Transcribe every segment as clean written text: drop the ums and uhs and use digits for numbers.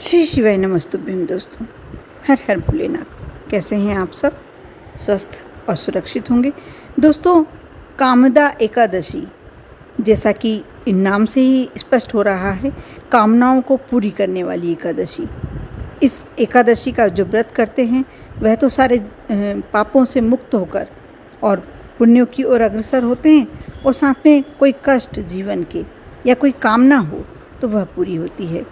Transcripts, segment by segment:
श्री शिवाय नमस्तुभ्यं दोस्तों। हर हर भोलेनाथ। कैसे हैं आप सब? स्वस्थ और सुरक्षित होंगे। दोस्तों, कामदा एकादशी, जैसा कि इन नाम से ही स्पष्ट हो रहा है, कामनाओं को पूरी करने वाली एकादशी। इस एकादशी का जो व्रत करते हैं वह तो सारे पापों से मुक्त होकर और पुण्यों की ओर अग्रसर होते हैं, और साथ में कोई कष्ट जीवन के या कोई कामना हो तो वह पूरी होती है।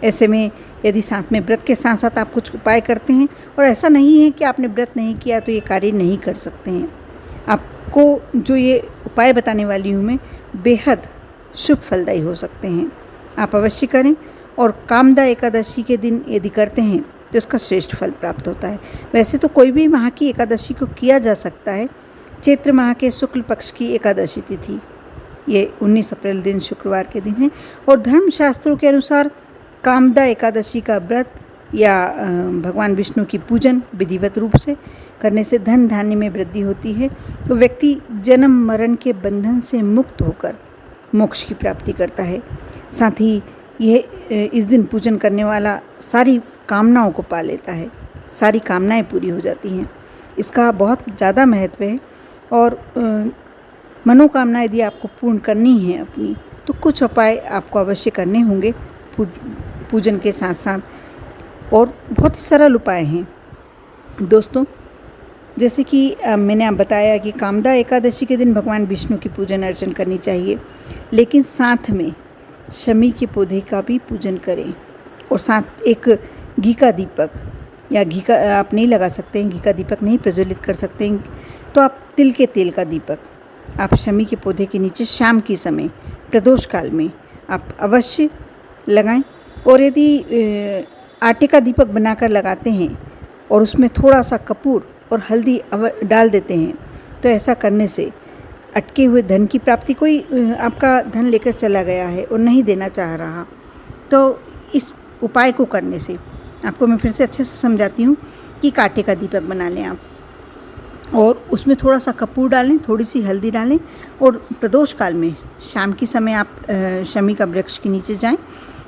ऐसे में यदि साथ में व्रत के साथ साथ आप कुछ उपाय करते हैं, और ऐसा नहीं है कि आपने व्रत नहीं किया तो ये कार्य नहीं कर सकते हैं। आपको जो ये उपाय बताने वाली हूँ मैं, बेहद शुभ फलदायी हो सकते हैं। आप अवश्य करें, और कामदा एकादशी के दिन यदि करते हैं तो इसका श्रेष्ठ फल प्राप्त होता है। वैसे तो कोई भी माह की एकादशी को किया जा सकता है। चैत्र माह के शुक्ल पक्ष की एकादशी तिथि ये 19 अप्रैल दिन शुक्रवार के दिन है, और धर्मशास्त्रों के अनुसार कामदा एकादशी का व्रत या भगवान विष्णु की पूजन विधिवत रूप से करने से धन धान्य में वृद्धि होती है। तो व्यक्ति जन्म मरण के बंधन से मुक्त होकर मोक्ष की प्राप्ति करता है। साथ ही यह इस दिन पूजन करने वाला सारी कामनाओं को पा लेता है, सारी कामनाएं पूरी हो जाती हैं। इसका बहुत ज़्यादा महत्व है, और मनोकामना यदि आपको पूर्ण करनी है अपनी, तो कुछ उपाय आपको अवश्य करने होंगे पूजन के साथ साथ, और बहुत ही सरल उपाय हैं दोस्तों। जैसे कि मैंने आप बताया कि कामदा एकादशी के दिन भगवान विष्णु की पूजन अर्चन करनी चाहिए, लेकिन साथ में शमी के पौधे का भी पूजन करें, और साथ एक घी का दीपक, या घी का आप नहीं लगा सकते हैं, घी का दीपक नहीं प्रज्वलित कर सकते हैं, तो आप तिल के तेल का दीपक आप शमी के पौधे के नीचे शाम के समय प्रदोष काल में आप अवश्य लगाएं। और यदि आटे का दीपक बनाकर लगाते हैं और उसमें थोड़ा सा कपूर और हल्दी डाल देते हैं, तो ऐसा करने से अटके हुए धन की प्राप्ति, कोई आपका धन लेकर चला गया है और नहीं देना चाह रहा, तो इस उपाय को करने से आपको मैं फिर से अच्छे से समझाती हूँ कि आटे का दीपक बना लें आप, और उसमें थोड़ा सा कपूर डालें, थोड़ी सी हल्दी डालें, और प्रदोष काल में शाम के समय आप शमी का वृक्ष के नीचे जाएं।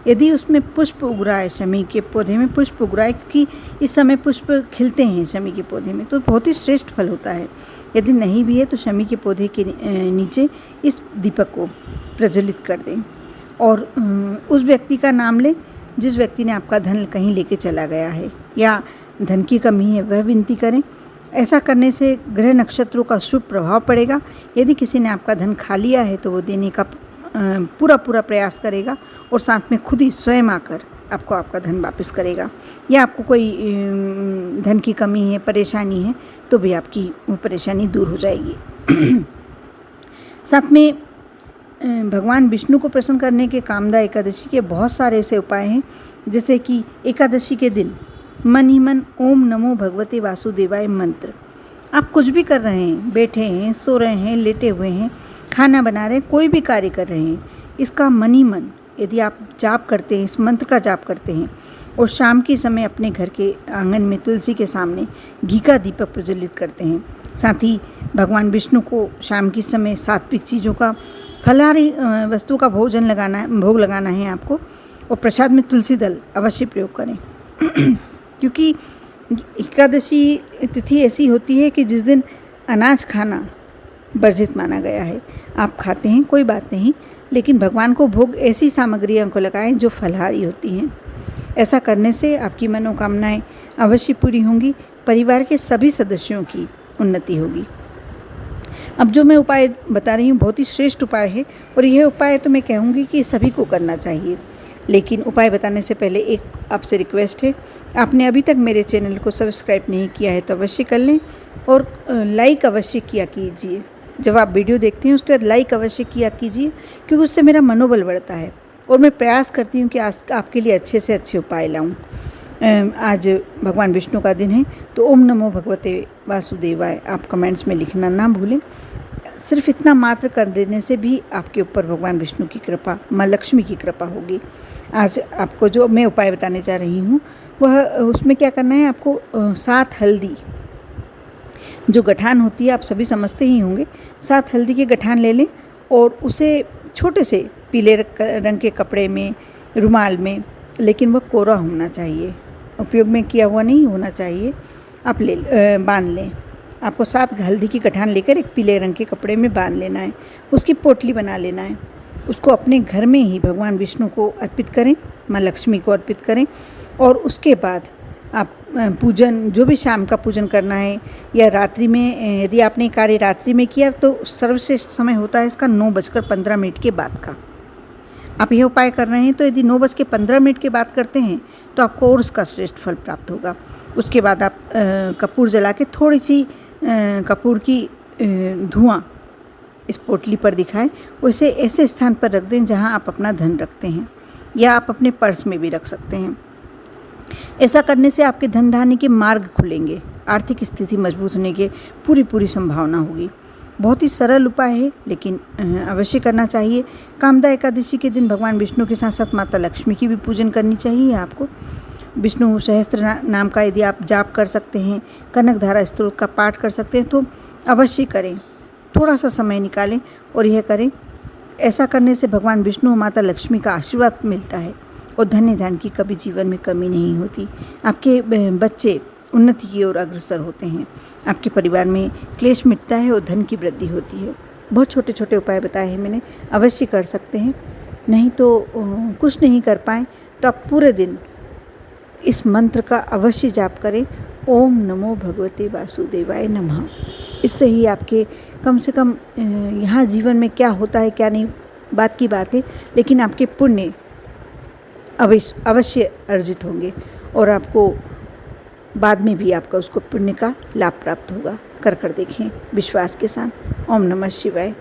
यदि उसमें पुष्प उग रहा है, शमी के पौधे में पुष्प उग रहा है, क्योंकि इस समय पुष्प खिलते हैं शमी के पौधे में, तो बहुत ही श्रेष्ठ फल होता है। यदि नहीं भी है तो शमी के पौधे के नीचे इस दीपक को प्रज्वलित कर दें, और उस व्यक्ति का नाम लें जिस व्यक्ति ने आपका धन कहीं लेके चला गया है या धन की कमी है, वह विनती करें। ऐसा करने से ग्रह नक्षत्रों का शुभ प्रभाव पड़ेगा। यदि किसी ने आपका धन खा लिया है तो वो देने का पूरा प्रयास करेगा, और साथ में खुद ही स्वयं आकर आपको आपका धन वापस करेगा। या आपको कोई धन की कमी है, परेशानी है, तो भी आपकी वो परेशानी दूर हो जाएगी। साथ में भगवान विष्णु को प्रसन्न करने के कामदा एकादशी के बहुत सारे ऐसे उपाय हैं, जैसे कि एकादशी के दिन मन ही मन ओम नमो भगवते वासुदेवाय मंत्र, आप कुछ भी कर रहे हैं, बैठे हैं, सो रहे हैं, लेटे हुए हैं, खाना बना रहे हैं, कोई भी कार्य कर रहे हैं, इसका मन ही मन यदि आप जाप करते हैं, इस मंत्र का जाप करते हैं, और शाम के समय अपने घर के आंगन में तुलसी के सामने घी का दीपक प्रज्वलित करते हैं। साथ ही भगवान विष्णु को शाम के समय सात्विक चीज़ों का, फलाहारी वस्तु का भोग लगाना है आपको, और प्रसाद में तुलसी दल अवश्य प्रयोग करें। क्योंकि एकादशी तिथि ऐसी होती है कि जिस दिन अनाज खाना वर्जित माना गया है। आप खाते हैं कोई बात नहीं, लेकिन भगवान को भोग ऐसी सामग्रियों को लगाएं जो फलाहारी होती हैं। ऐसा करने से आपकी मनोकामनाएं अवश्य पूरी होंगी, परिवार के सभी सदस्यों की उन्नति होगी। अब जो मैं उपाय बता रही हूँ बहुत ही श्रेष्ठ उपाय है, और यह उपाय तो मैं कहूँगी कि सभी को करना चाहिए। लेकिन उपाय बताने से पहले एक आपसे रिक्वेस्ट है, आपने अभी तक मेरे चैनल को सब्सक्राइब नहीं किया है तो अवश्य कर लें, और लाइक अवश्य किया कीजिए। जब आप वीडियो देखते हैं उसके बाद लाइक अवश्य किया कीजिए, क्योंकि उससे मेरा मनोबल बढ़ता है, और मैं प्रयास करती हूँ कि आज आपके लिए अच्छे से अच्छे उपाय लाऊं। आज भगवान विष्णु का दिन है, तो ओम नमो भगवते वासुदेवाय आप कमेंट्स में लिखना ना भूलें। सिर्फ इतना मात्र कर देने से भी आपके ऊपर भगवान विष्णु की कृपा, माँ लक्ष्मी की कृपा होगी। आज आपको जो मैं उपाय बताने जा रही हूँ वह, उसमें क्या करना है आपको, 7 हल्दी जो गठान होती है आप सभी समझते ही होंगे, 7 हल्दी के गठान ले लें, और उसे छोटे से पीले रंग के कपड़े में, रुमाल में लेकिन वह कोरा होना चाहिए, उपयोग में किया हुआ नहीं होना चाहिए। आप बांध लें। आपको 7 हल्दी की गठान लेकर एक पीले रंग के कपड़े में बांध लेना है। उसकी पोटली बना लेना है। उसको अपने घर में ही भगवान विष्णु को अर्पित करें, माँ लक्ष्मी को अर्पित करें। और उसके बाद आप पूजन, जो भी शाम का पूजन करना है या रात्रि में, यदि आपने कार्य रात्रि में किया तो सर्वश्रेष्ठ समय होता है इसका 9:15 के बाद का। आप यह उपाय कर रहे हैं तो यदि 9:15 के बाद करते हैं तो आपको और उसका श्रेष्ठ फल प्राप्त होगा। उसके बाद आप कपूर जला के थोड़ी सी कपूर की धुआं इस पोटली पर दिखाएं। उसे ऐसे स्थान पर रख दें जहां आप अपना धन रखते हैं, या आप अपने पर्स में भी रख सकते हैं। ऐसा करने से आपके धन धान्य के मार्ग खुलेंगे, आर्थिक स्थिति मजबूत होने की पूरी संभावना होगी। बहुत ही सरल उपाय है, लेकिन अवश्य करना चाहिए। कामदा एकादशी के दिन भगवान विष्णु के साथ साथ माता लक्ष्मी की भी पूजन करनी चाहिए आपको। विष्णु सहस्त्र नाम का यदि आप जाप कर सकते हैं, कनक धारा स्तोत्र का पाठ कर सकते हैं तो अवश्य करें। थोड़ा सा समय निकालें और यह करें। ऐसा करने से भगवान विष्णु और माता लक्ष्मी का आशीर्वाद मिलता है और धन्य धान्य की कभी जीवन में कमी नहीं होती। आपके बच्चे उन्नति की ओर अग्रसर होते हैं। आपके परिवार में क्लेश मिटता है और धन की वृद्धि होती है। बहुत छोटे छोटे उपाय बताए हैं मैंने, अवश्य कर सकते हैं। नहीं तो कुछ नहीं कर पाएँ तो आप पूरे दिन इस मंत्र का अवश्य जाप करें, ओम नमो भगवते वासुदेवाय नमः। इससे ही आपके कम से कम यहाँ जीवन में क्या होता है क्या नहीं बात की बात है, लेकिन आपके पुण्य अवश्य अर्जित होंगे और आपको बाद में भी आपका उसको पुण्य का लाभ प्राप्त होगा। कर देखें विश्वास के साथ। ओम नमः शिवाय।